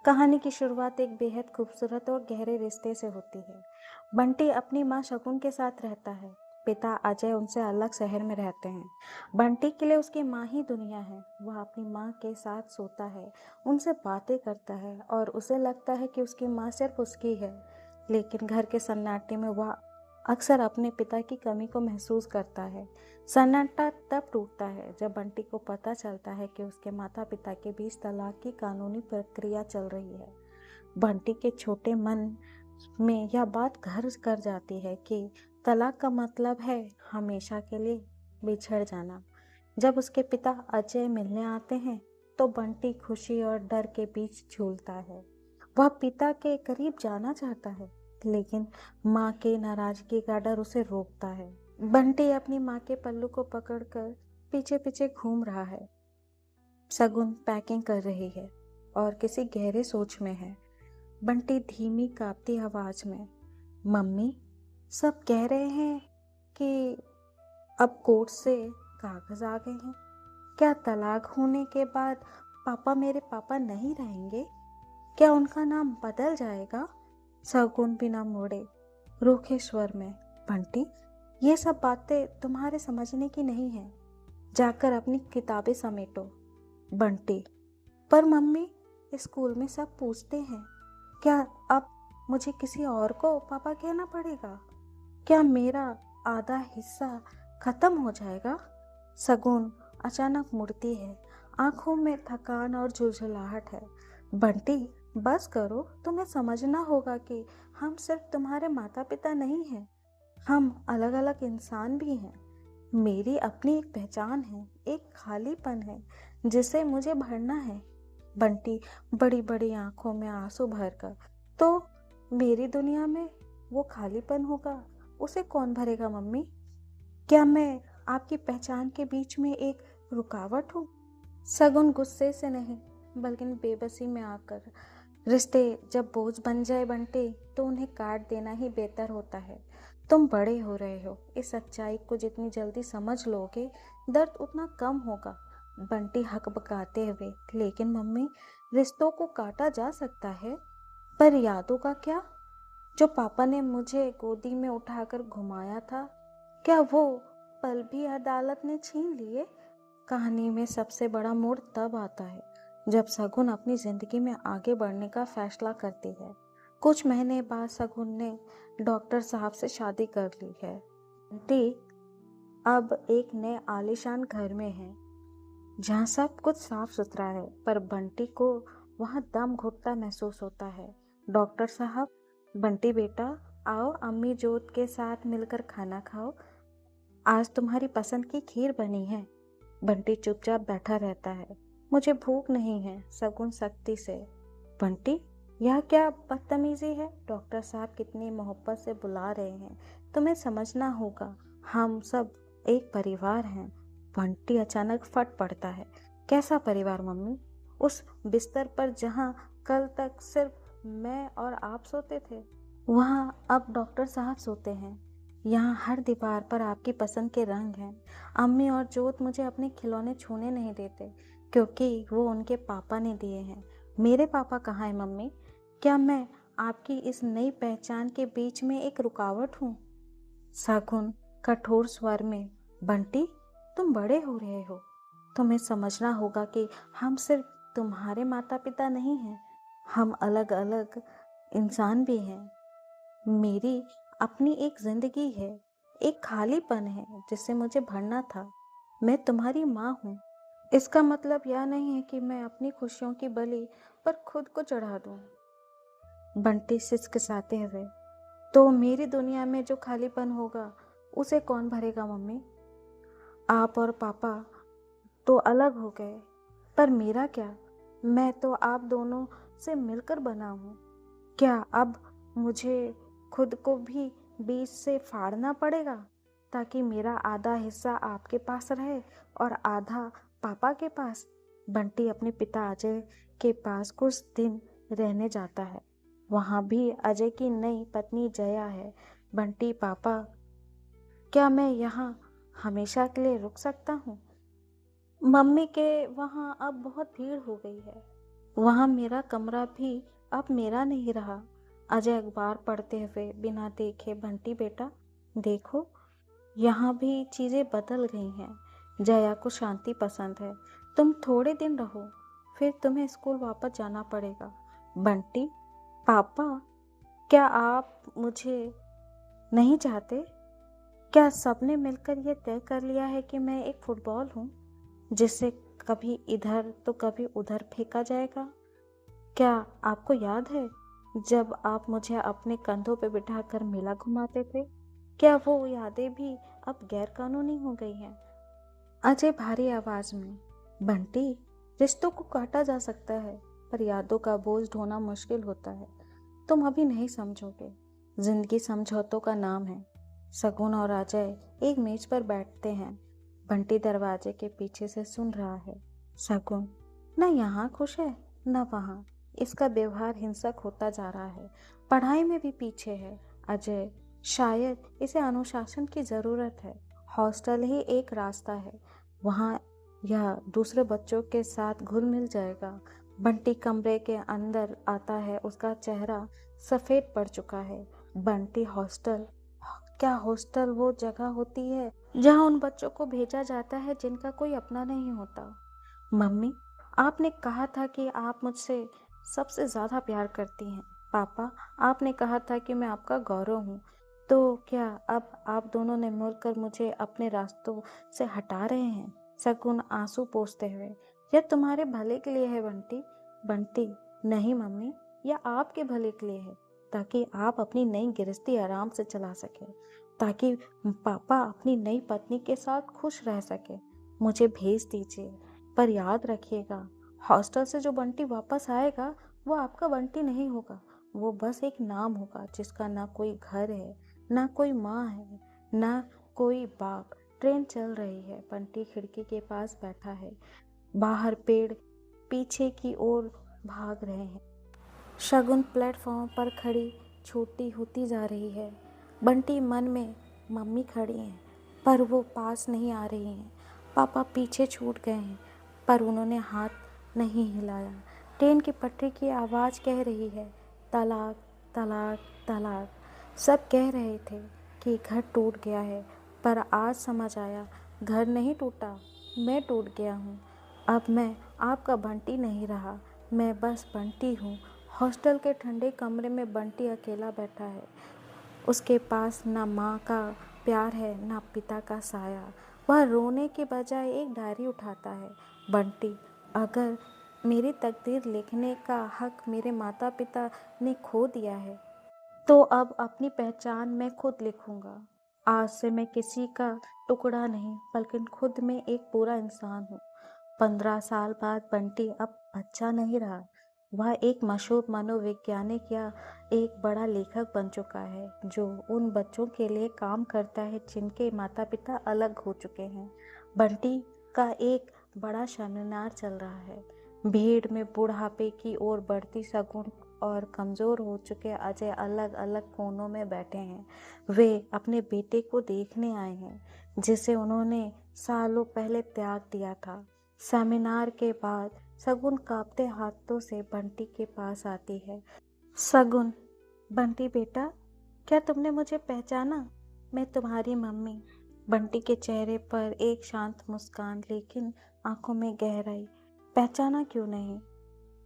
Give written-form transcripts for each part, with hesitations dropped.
कहानी की शुरुआत एक बेहद खूबसूरत और गहरे रिश्ते से होती है। बंटी अपनी माँ शगुन के साथ रहता है। पिता अजय उनसे अलग शहर में रहते हैं। बंटी के लिए उसकी माँ ही दुनिया है। वह अपनी माँ के साथ सोता है, उनसे बातें करता है और उसे लगता है कि उसकी माँ सिर्फ उसकी है। लेकिन घर के सन्नाटे में वह अक्सर अपने पिता की कमी को महसूस करता है। सन्नाटा तब टूटता है जब बंटी को पता चलता है कि उसके माता पिता के बीच तलाक की कानूनी प्रक्रिया चल रही है। बंटी के छोटे मन में यह बात घर कर जाती है कि तलाक का मतलब है हमेशा के लिए बिछड़ जाना। जब उसके पिता अजय मिलने आते हैं तो बंटी खुशी और डर के बीच झूलता है। वह पिता के करीब जाना चाहता है, लेकिन माँ के नाराजगी का डर उसे रोकता है। बंटी अपनी माँ के पल्लू को पकड़कर पीछे पीछे घूम रहा है। शगुन पैकिंग कर रही है और किसी गहरे सोच में है। बंटी धीमी कांपती आवाज में, मम्मी, सब कह रहे हैं कि अब कोर्ट से कागज आ गए हैं। क्या तलाक होने के बाद पापा मेरे पापा नहीं रहेंगे? क्या उनका नाम बदल जाएगा? शगुन बिना मुड़े रूखे स्वर में, बंटी, ये सब बातें तुम्हारे समझने की नहीं है। जाकर अपनी किताबें समेटो। बंटी, पर मम्मी, स्कूल में सब पूछते हैं, क्या अब मुझे किसी और को पापा कहना पड़ेगा? क्या मेरा आधा हिस्सा खत्म हो जाएगा? शगुन अचानक मुड़ती है। आंखों में थकान और झुलझुलाहट है। बंटी, बस करो, तुम्हें समझना होगा कि हम सिर्फ तुम्हारे माता पिता नहीं हैं, हम अलग अलग इंसान भी हैं। मेरी अपनी एक पहचान है, एक खालीपन है जिसे मुझे भरना है। बंटी बड़ी बड़ी आंखों में आंसू भरकर, तो मेरी दुनिया में वो खालीपन होगा, उसे कौन भरेगा मम्मी? क्या मैं आपकी पहचान के बीच में एक रुकावट हूँ? शगुन गुस्से से नहीं, बल्कि बेबसी में आकर, रिश्ते जब बोझ बन जाए बंटे, तो उन्हें काट देना ही बेहतर होता है। तुम बड़े हो रहे हो, इस सच्चाई को जितनी जल्दी समझ लोगे दर्द उतना कम होगा। बंटी हकबकाते हुए, लेकिन मम्मी, रिश्तों को काटा जा सकता है, पर यादों का क्या? जो पापा ने मुझे गोदी में उठाकर घुमाया था, क्या वो पल भी अदालत ने छीन लिए? कहानी में सबसे बड़ा मोड़ तब आता है जब शगुन अपनी जिंदगी में आगे बढ़ने का फैसला करती है। कुछ महीने बाद शगुन ने डॉक्टर साहब से शादी कर ली है। बंटी अब एक नए आलीशान घर में है, जहाँ सब कुछ साफ सुथरा है, पर बंटी को वहाँ दम घुटता महसूस होता है। डॉक्टर साहब, बंटी बेटा, आओ अम्मी जोत के साथ मिलकर खाना खाओ, आज तुम्हारी पसंद की खीर बनी है। बंटी चुपचाप बैठा रहता है। मुझे भूख नहीं है, शगुन सख्ती से। बंटी, यह क्या बदतमीजी है? डॉक्टर साहब कितनी मोहब्बत से बुला रहे हैं, तुम्हें समझना होगा, हम सब एक परिवार हैं। बंटी अचानक फट पड़ता है। कैसा परिवार मम्मी? उस बिस्तर पर जहाँ कल तक सिर्फ मैं और आप सोते थे, वहाँ अब डॉक्टर साहब सोते हैं। यहाँ हर दीवार पर आपकी पसंद के रंग हैं। अम्मी और जोत मुझे अपने खिलौने छूने नहीं देते, क्योंकि वो उनके पापा ने दिए हैं। मेरे पापा कहाँ हैं मम्मी? क्या मैं आपकी इस नई पहचान के बीच में एक रुकावट हूँ? शगुन कठोर स्वर में, बंटी, तुम बड़े हो रहे हो, तुम्हें समझना होगा कि हम सिर्फ तुम्हारे माता पिता नहीं हैं, हम अलग अलग इंसान भी हैं। मेरी अपनी एक जिंदगी है, एक खालीपन है जिसे मुझे भरना था। मैं तुम्हारी माँ हूँ। इसका मतलब यह नहीं है कि मैं अपनी खुशियों की बलि पर खुद को चढ़ा दूँ। बंटी सिसकिसाते हुए, तो मेरी दुनिया में जो खालीपन होगा उसे कौन भरेगा मम्मी? आप और पापा तो अलग हो गए, पर मेरा क्या? मैं तो आप दोनों से मिलकर बना हूँ। क्या अब मुझे खुद को भी बीच से फाड़ना पड़ेगा, ताकि मेरा आधा हिस्सा आपके पास रहे और आधा पापा के पास? बंटी अपने पिता अजय के पास कुछ दिन रहने जाता है। वहाँ भी अजय की नई पत्नी जया है। बंटी, पापा, क्या मैं यहाँ हमेशा के लिए रुक सकता हूँ? मम्मी के वहाँ अब बहुत भीड़ हो गई है। वहाँ मेरा कमरा भी अब मेरा नहीं रहा। अजय अखबार पढ़ते हुए बिना देखे, बंटी बेटा देखो, यहाँ भी चीज़ें बदल गई हैं। जया को शांति पसंद है। तुम थोड़े दिन रहो, फिर तुम्हें स्कूल वापस जाना पड़ेगा। बंटी, पापा, क्या आप मुझे नहीं चाहते? क्या सबने मिलकर ये तय कर लिया है कि मैं एक फुटबॉल हूँ जिसे कभी इधर तो कभी उधर फेंका जाएगा? क्या आपको याद है जब आप मुझे अपने कंधों पे बिठाकर मेला घुमाते थे? क्या वो यादें भी अब गैर कानूनी हो गई हैं? अजय भारी आवाज में, बंटी, रिश्तों को काटा जा सकता है पर यादों का बोझ ढोना मुश्किल होता है। तुम अभी नहीं समझोगे। जिंदगी समझौतों का नाम है। शगुन और अजय एक मेज पर बैठते हैं। बंटी दरवाजे के पीछे से सुन रहा है। शगुन न यहाँ खुश है न वहाँ। इसका व्यवहार हिंसक होता जा रहा है। पढ़ाई में भी पीछे है। अजय, शायद इसे अनुशासन की जरूरत है। हॉस्टल ही एक रास्ता है। वहाँ यह दूसरे बच्चों के साथ घुल मिल जाएगा। बंटी कमरे के अंदर आता है। उसका चेहरा सफेद पड़ चुका है। बंटी, हॉस्टल? क्या हॉस्टल वो जगह होती है जहाँ उन बच्चों को भेजा जाता है जिनका कोई अपना नहीं होता? मम्मी, आपने कहा था कि आप मुझसे सबसे ज्यादा प्यार करती हैं। पापा, आपने कहा था कि मैं आपका गौरव हूँ। तो क्या अब आप दोनों ने मिलकर मुझे अपने रास्तों से हटा रहे हैं? शगुन आंसू पोंछते हुए, यह तुम्हारे भले के लिए है बंटी। बंटी, नहीं मम्मी, यह आपके भले के लिए है, ताकि आप अपनी नई गृहस्थी आराम से चला सके, ताकि पापा अपनी नई पत्नी के साथ खुश रह सके। मुझे भेज दीजिए, पर याद रखिएगा, हॉस्टल से जो बंटी वापस आएगा वो आपका बंटी नहीं होगा। वो बस एक नाम होगा जिसका ना कोई घर है, ना कोई माँ है, ना कोई बाप। ट्रेन चल रही है। बंटी खिड़की के पास बैठा है। बाहर पेड़ पीछे की ओर भाग रहे हैं। शगुन प्लेटफॉर्म पर खड़ी छोटी होती जा रही है। बंटी मन में, मम्मी खड़ी हैं पर वो पास नहीं आ रही हैं। पापा पीछे छूट गए हैं पर उन्होंने हाथ नहीं हिलाया। ट्रेन की पटरी की आवाज़ कह रही है, तलाक, तलाक, तलाक। सब कह रहे थे कि घर टूट गया है, पर आज समझ आया, घर नहीं टूटा, मैं टूट गया हूँ। अब मैं आपका बंटी नहीं रहा, मैं बस बंटी हूँ। हॉस्टल के ठंडे कमरे में बंटी अकेला बैठा है। उसके पास ना माँ का प्यार है ना पिता का साया। वह रोने के बजाय एक डायरी उठाता है। बंटी, अगर मेरी तकदीर लिखने का हक मेरे माता पिता ने खो दिया है तो अब अपनी पहचान मैं खुद लिखूंगा। आज से मैं किसी का टुकड़ा नहीं बल्कि खुद में एक पूरा इंसान हूँ। 15 साल बाद बंटी अब बच्चा नहीं रहा। वह एक मशहूर मनोवैज्ञानिक या एक बड़ा लेखक बन चुका है जो उन बच्चों के लिए काम करता है जिनके माता पिता अलग हो चुके हैं। बंटी का एक बड़ा सेमिनार चल रहा है। भीड़ में बुढ़ापे की ओर बढ़ती शगुन और कमज़ोर हो चुके अजय अलग अलग कोनों में बैठे हैं। वे अपने बेटे को देखने आए हैं जिसे उन्होंने सालों पहले त्याग दिया था। सेमिनार के बाद शगुन कांपते हाथों से बंटी के पास आती है। शगुन, बंटी बेटा, क्या तुमने मुझे पहचाना? मैं तुम्हारी मम्मी। बंटी के चेहरे पर एक शांत मुस्कान, लेकिन आंखों में गहराई। पहचाना क्यों नहीं?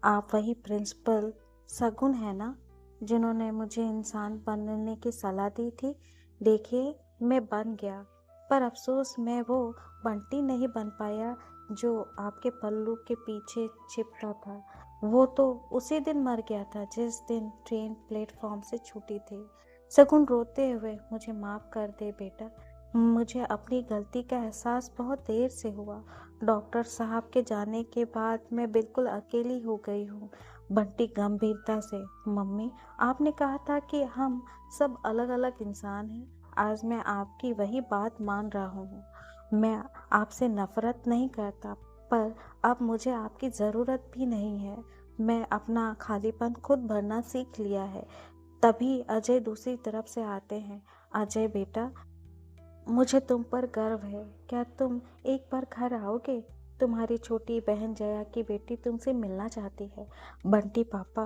आप वही प्रिंसिपल शगुन है ना, जिन्होंने मुझे इंसान बनने की सलाह दी थी? देखिए, मैं बन गया, पर अफसोस मैं वो बंटी नहीं बन पाया जो आपके पल्लू के पीछे छिपता था। वो तो उसी दिन मर गया था जिस दिन ट्रेन प्लेटफॉर्म से छूटी थी। शगुन रोते हुए, मुझे माफ़ कर दे बेटा, मुझे अपनी गलती का एहसास बहुत देर से हुआ। डॉक्टर साहब के जाने के बाद मैं बिल्कुल अकेली हो गई हूँ। बंटी गंभीरता से, मम्मी, आपने कहा था कि हम सब अलग अलग इंसान हैं। आज मैं आपकी वही बात मान रहा हूँ। मैं आपसे नफरत नहीं करता, पर अब मुझे आपकी ज़रूरत भी नहीं है। मैं अपना खालीपन खुद भरना सीख लिया है। तभी अजय दूसरी तरफ से आते हैं। अजय बेटा, मुझे तुम पर गर्व है। क्या तुम एक बार घर आओगे? तुम्हारी छोटी बहन जया की बेटी तुमसे मिलना चाहती है। बंटी पापा,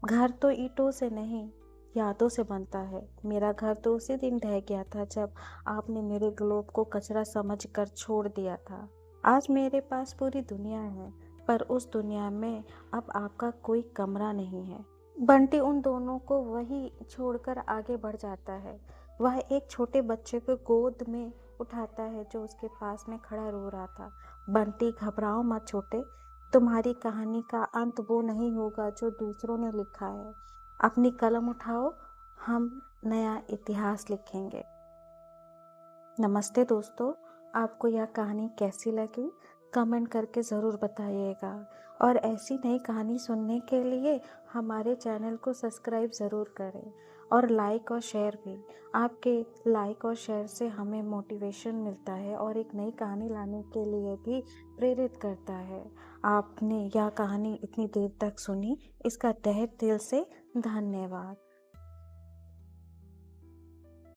घर तो ईंटों से नहीं, यादों से बनता है। मेरा घर तो उसी दिन ढह गया था जब आपने मेरे ग्लोब को कचरा समझकर छोड़ दिया था। आज मेरे पास पूरी दुनिया है, पर उस दुनिया में अब आपका कोई कमरा नहीं है। बंटी उन दोनों को वही छोड़कर आगे बढ़ जाता है। वह एक छोटे बच्चे को गोद में उठाता है जो उसके पास में खड़ा रो रहा था। बंटी, घबराओ मत छोटे, तुम्हारी कहानी का अंत वो नहीं होगा जो दूसरों ने लिखा है। अपनी कलम उठाओ, हम नया इतिहास लिखेंगे। नमस्ते दोस्तों, आपको यह कहानी कैसी लगी? कमेंट करके ज़रूर बताइएगा। और ऐसी नई कहानी सुनने के लिए हमारे चैनल को सब्सक्राइब ज़रूर करें और लाइक और शेयर भी। आपके लाइक और शेयर से हमें मोटिवेशन मिलता है और एक नई कहानी लाने के लिए भी प्रेरित करता है। आपने यह कहानी इतनी देर तक सुनी, इसका तहे दिल से धन्यवाद।